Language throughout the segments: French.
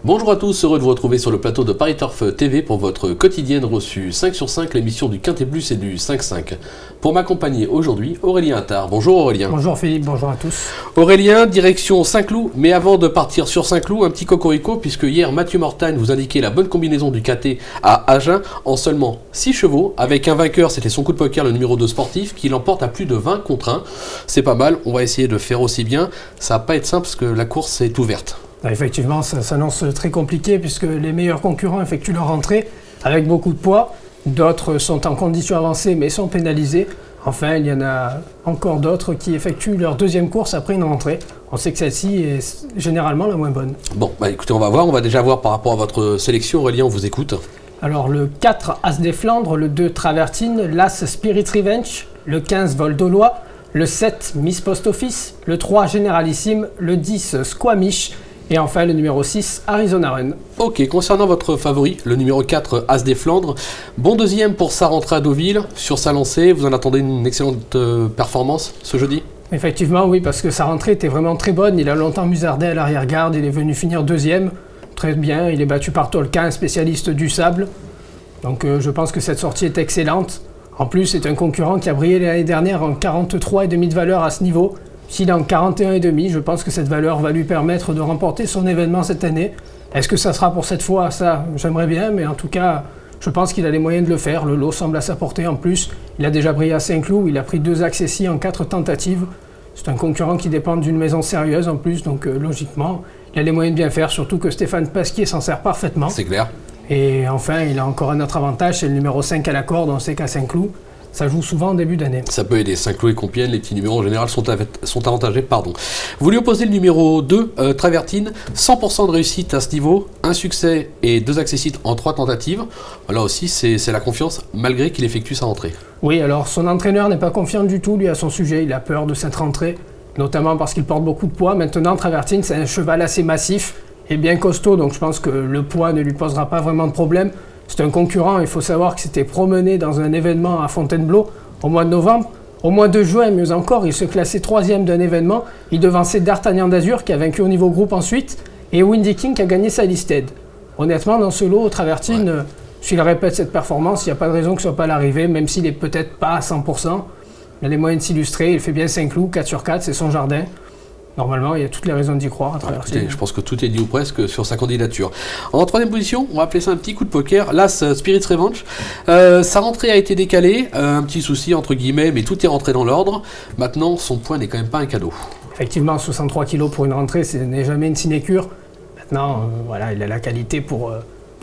Bonjour à tous, heureux de vous retrouver sur le plateau de Paris Turf TV pour votre quotidienne reçue 5 sur 5, l'émission du Quintet Plus et du 5-5. Pour m'accompagner aujourd'hui, Aurélien Attard. Bonjour Aurélien. Bonjour Philippe, bonjour à tous. Aurélien, direction Saint-Cloud, mais avant de partir sur Saint-Cloud, un petit cocorico, puisque hier Mathieu Mortagne vous indiquait la bonne combinaison du Quintet à Agen en seulement 6 chevaux, avec un vainqueur, c'était son coup de poker, le numéro 2 sportif, qui l'emporte à plus de 20 contre 1. C'est pas mal, on va essayer de faire aussi bien. Ça va pas être simple parce que la course est ouverte. Effectivement, ça s'annonce très compliqué puisque les meilleurs concurrents effectuent leur entrée avec beaucoup de poids. D'autres sont en condition avancée mais sont pénalisés. Enfin, il y en a encore d'autres qui effectuent leur deuxième course après une rentrée. On sait que celle-ci est généralement la moins bonne. Bon, bah écoutez, on va voir. On va déjà voir par rapport à votre sélection. Aurélien, on vous écoute. Alors, le 4 As des Flandres, le 2 Travertine, l'As Spirit Revenge, le 15 Vol d'Aulois, le 7 Miss Post Office, le 3 Généralissime, le 10 Squamish, et enfin le numéro 6, Arizona Run. Ok, concernant votre favori, le numéro 4, As des Flandres, bon deuxième pour sa rentrée à Deauville, sur sa lancée, vous en attendez une excellente performance ce jeudi? Effectivement, oui, parce que sa rentrée était vraiment très bonne, il a longtemps musardé à l'arrière-garde, il est venu finir deuxième, très bien, il est battu par Tolkien, spécialiste du sable, donc je pense que cette sortie est excellente. En plus, c'est un concurrent qui a brillé l'année dernière en 43,5 de valeur à ce niveau. S'il est en 41,5, je pense que cette valeur va lui permettre de remporter son événement cette année. Est-ce que ça sera pour cette fois? Ça, j'aimerais bien, mais en tout cas, je pense qu'il a les moyens de le faire. Le lot semble à sa portée en plus. Il a déjà brillé à Saint-Cloud, il a pris 2 accessis en 4 tentatives. C'est un concurrent qui dépend d'une maison sérieuse en plus, donc logiquement, il a les moyens de bien faire, surtout que Stéphane Pasquier s'en sert parfaitement. C'est clair. Et enfin, il a encore un autre avantage, c'est le numéro 5 à la corde. On sait qu'à Saint-Cloud, ça joue souvent en début d'année. Ça peut aider. Saint-Cloud et Compiègne, les petits numéros en général sont avantagés. Pardon. Vous lui opposez le numéro 2, Travertine, 100% de réussite à ce niveau, un succès et 2 accessites en 3 tentatives. Là aussi, c'est la confiance malgré qu'il effectue sa rentrée. Oui, alors son entraîneur n'est pas confiant du tout, lui, à son sujet. Il a peur de cette rentrée, notamment parce qu'il porte beaucoup de poids. Maintenant, Travertine, c'est un cheval assez massif et bien costaud, donc je pense que le poids ne lui posera pas vraiment de problème. C'est un concurrent, il faut savoir que c'était promené dans un événement à Fontainebleau au mois de novembre. Au mois de juin, mieux encore, il se classait 3e d'un événement. Il devançait D'Artagnan d'Azur qui a vaincu au niveau groupe ensuite et Windy King qui a gagné sa listed. Honnêtement, dans ce lot, Travertine, s'il répète cette performance, il n'y a pas de raison que ce ne soit pas l'arrivée, même s'il n'est peut-être pas à 100%. Il a les moyens de s'illustrer, il fait bien Saint-Cloud, 4 sur 4, c'est son jardin. Normalement, il y a toutes les raisons d'y croire. Écoutez, je pense que tout est dit ou presque sur sa candidature. En 3e position, on va appeler ça un petit coup de poker. L'As Spirit Revenge. Sa rentrée a été décalée, un petit souci entre guillemets, mais tout est rentré dans l'ordre. Maintenant, son point n'est quand même pas un cadeau. Effectivement, 63 kg pour une rentrée, ce n'est jamais une sinécure. Maintenant, voilà, il a la qualité pour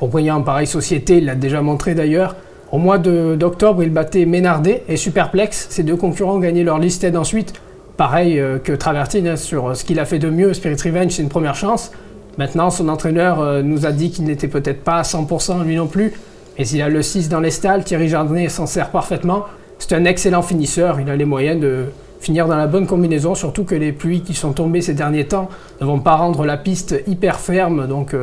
briller en pareille société, il l'a déjà montré d'ailleurs. Au mois d'octobre, il battait Ménardet et Superplex. Ces 2 concurrents ont gagné leur listed ensuite. Pareil que Travertine, sur ce qu'il a fait de mieux, Spirit Revenge, c'est une première chance. Maintenant, son entraîneur nous a dit qu'il n'était peut-être pas à 100% lui non plus, mais il a le 6 dans les stalles, Thierry Jardin s'en sert parfaitement. C'est un excellent finisseur, il a les moyens de finir dans la bonne combinaison, surtout que les pluies qui sont tombées ces derniers temps ne vont pas rendre la piste hyper ferme, donc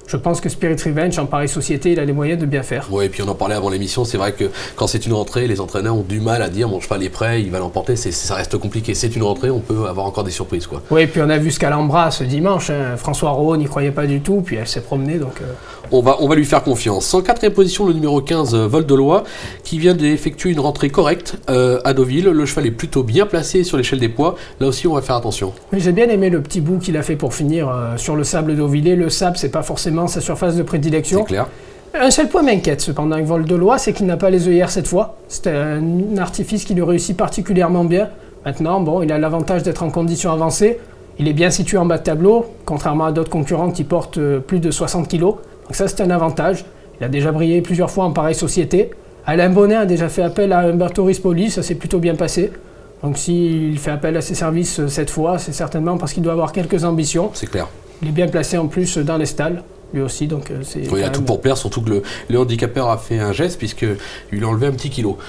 je pense que Spirit Revenge, en pareille société, il a les moyens de bien faire. Oui, et puis on en parlait avant l'émission, c'est vrai que quand c'est une rentrée, les entraîneurs ont du mal à dire mon cheval est prêt, il va l'emporter, ça reste compliqué. C'est une rentrée, on peut avoir encore des surprises, quoi. Oui, et puis on a vu ce qu'Alhambra ce dimanche, hein. François Rowe n'y croyait pas du tout, puis elle s'est promenée, donc... On va lui faire confiance. En 4e position, le numéro 15, Vol d'Aulois, qui vient d'effectuer une rentrée correcte à Deauville. Le cheval est plutôt bien placé sur l'échelle des poids. Là aussi, on va faire attention. Oui, j'ai bien aimé le petit bout qu'il a fait pour finir sur le sable deauvillais. Le sable, c'est pas forcément sa surface de prédilection. C'est clair. Un seul point m'inquiète cependant avec Vol d'Aulois, c'est qu'il n'a pas les œillères cette fois. C'est un artifice qui lui réussit particulièrement bien. Maintenant, bon, il a l'avantage d'être en condition avancée. Il est bien situé en bas de tableau, contrairement à d'autres concurrents qui portent plus de 60 kg. Donc ça, c'est un avantage. Il a déjà brillé plusieurs fois en pareille société. Alain Bonnet a déjà fait appel à Umberto Rispoli, ça s'est plutôt bien passé. Donc s'il fait appel à ses services cette fois, c'est certainement parce qu'il doit avoir quelques ambitions. C'est clair. Il est bien placé en plus dans les stalles, lui aussi. Donc c'est. Oui, il a tout pour plaire, surtout que le handicapeur a fait un geste puisqu'il lui a enlevé un petit kilo.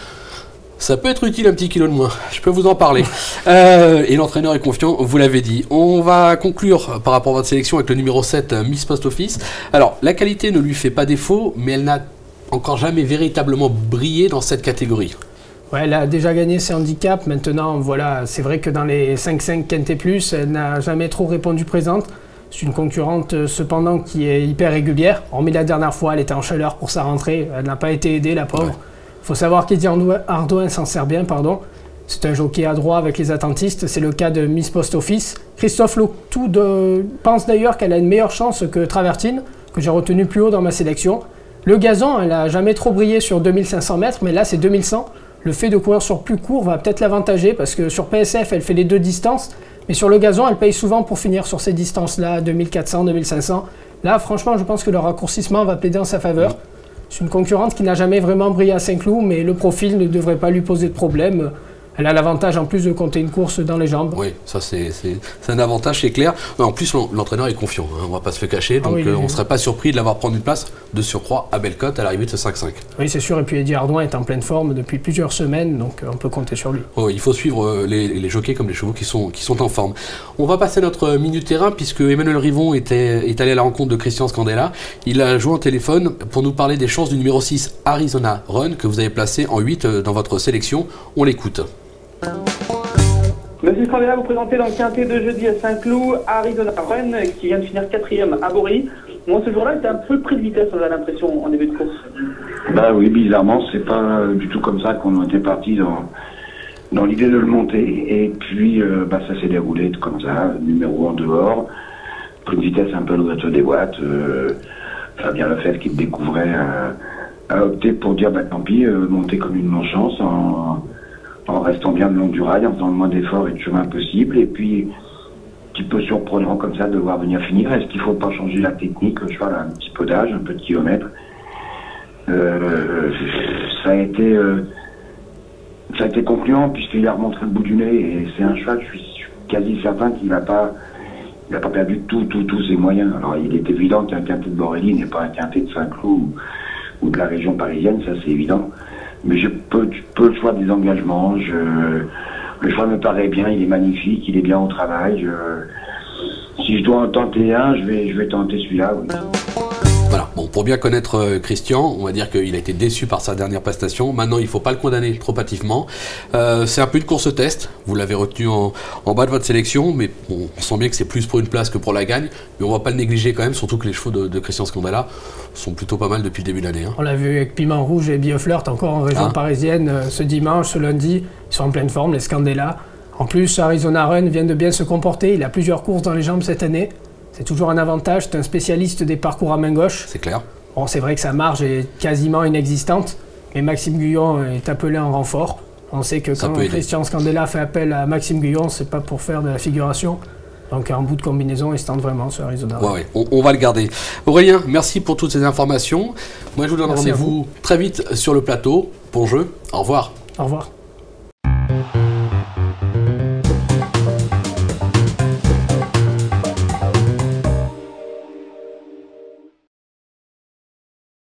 Ça peut être utile un petit kilo de moins, je peux vous en parler. Et l'entraîneur est confiant, vous l'avez dit. On va conclure par rapport à votre sélection avec le numéro 7, Miss Post Office. Alors, la qualité ne lui fait pas défaut, mais elle n'a encore jamais véritablement brillé dans cette catégorie. Ouais, elle a déjà gagné ses handicaps. Maintenant, voilà, c'est vrai que dans les 5-5 Quintet Plus, elle n'a jamais trop répondu présente. C'est une concurrente cependant qui est hyper régulière. Hormis la dernière fois, elle était en chaleur pour sa rentrée. Elle n'a pas été aidée, la pauvre. Il faut savoir qu'Eddie Ardouin s'en sert bien, pardon. C'est un jockey adroit avec les attentistes. C'est le cas de Miss Post Office. Christophe Loutou pense d'ailleurs qu'elle a une meilleure chance que Travertine, que j'ai retenu plus haut dans ma sélection. Le gazon, elle n'a jamais trop brillé sur 2500 mètres, mais là c'est 2100. Le fait de courir sur plus court va peut-être l'avantager parce que sur PSF, elle fait les deux distances. Mais sur le gazon, elle paye souvent pour finir sur ces distances-là, 2400, 2500. Là, franchement, je pense que le raccourcissement va plaider en sa faveur. C'est une concurrente qui n'a jamais vraiment brillé à Saint-Cloud, mais le profil ne devrait pas lui poser de problème. Elle a l'avantage en plus de compter une course dans les jambes. Oui, ça c'est un avantage, c'est clair. En plus, l'entraîneur est confiant, hein, on ne va pas se le cacher, donc on ne serait pas surpris de l'avoir prendre une place de surcroît à Bellecote à l'arrivée de ce 5-5. Oui, c'est sûr, et puis Eddie Ardouin est en pleine forme depuis plusieurs semaines, donc on peut compter sur lui. Oh, il faut suivre les jockeys comme les chevaux qui sont en forme. On va passer à notre minute terrain, puisque Emmanuel Rivon est allé à la rencontre de Christian Scandella. Il a joué au téléphone pour nous parler des chances du numéro 6 Arizona Run, que vous avez placé en 8 dans votre sélection. On l'écoute. Monsieur Scandella, vous présentez dans le quintet de jeudi à Saint-Cloud, Arizona Run, qui vient de finir 4e à Bory. Moi, ce jour-là, était un peu pris de vitesse, on a l'impression, en début de course. Bah oui, bizarrement, c'est pas du tout comme ça qu'on était parti dans l'idée de le monter. Et puis, ça s'est déroulé comme ça, numéro en dehors, pris de vitesse un peu l'ouverture des boîtes. Fabien Lefebvre, qui le découvrait, a opté pour dire, tant pis, monter comme une non-chance en restant bien le long du rail, en faisant le moins d'efforts et de chemin possible. Et puis, un petit peu surprenant comme ça de voir venir finir. Est-ce qu'il ne faut pas changer la technique? Le cheval a un petit peu d'âge, un peu de kilomètres. Ça a été concluant puisqu'il a remontré le bout du nez. Et c'est un cheval, je suis quasi certain qu'il n'a pas perdu tous ses moyens. Alors, il est évident qu'un quintet de Borelli n'est pas un quintet de Saint-Cloud ou de la région parisienne, ça c'est évident. Mais je peux le choix des engagements. Le choix me paraît bien, il est magnifique, il est bien au travail. Si je dois en tenter un, je vais tenter celui-là. Oui. Voilà, bon, pour bien connaître Christian, on va dire qu'il a été déçu par sa dernière prestation. Maintenant, il ne faut pas le condamner trop hâtivement. C'est un peu une course test. Vous l'avez retenu en bas de votre sélection, mais bon, on sent bien que c'est plus pour une place que pour la gagne. Mais on ne va pas le négliger quand même, surtout que les chevaux de Christian Scandella sont plutôt pas mal depuis le début de l'année. Hein. On l'a vu avec Piment Rouge et Bioflirt encore en région parisienne ce dimanche, ce lundi. Ils sont en pleine forme, les Scandella. En plus, Arizona Run vient de bien se comporter. Il a plusieurs courses dans les jambes cette année. C'est toujours un avantage, c'est un spécialiste des parcours à main gauche. C'est clair. Bon, c'est vrai que sa marge est quasiment inexistante, mais Maxime Guyon est appelé en renfort. On sait que quand Christian Scandella fait appel à Maxime Guyon, c'est pas pour faire de la figuration. Donc en bout de combinaison, il se tente vraiment sur Arizona. Ouais, on va le garder. Aurélien, merci pour toutes ces informations. Moi, je vous donne rendez-vous très vite sur le plateau. Bon jeu, au revoir. Au revoir.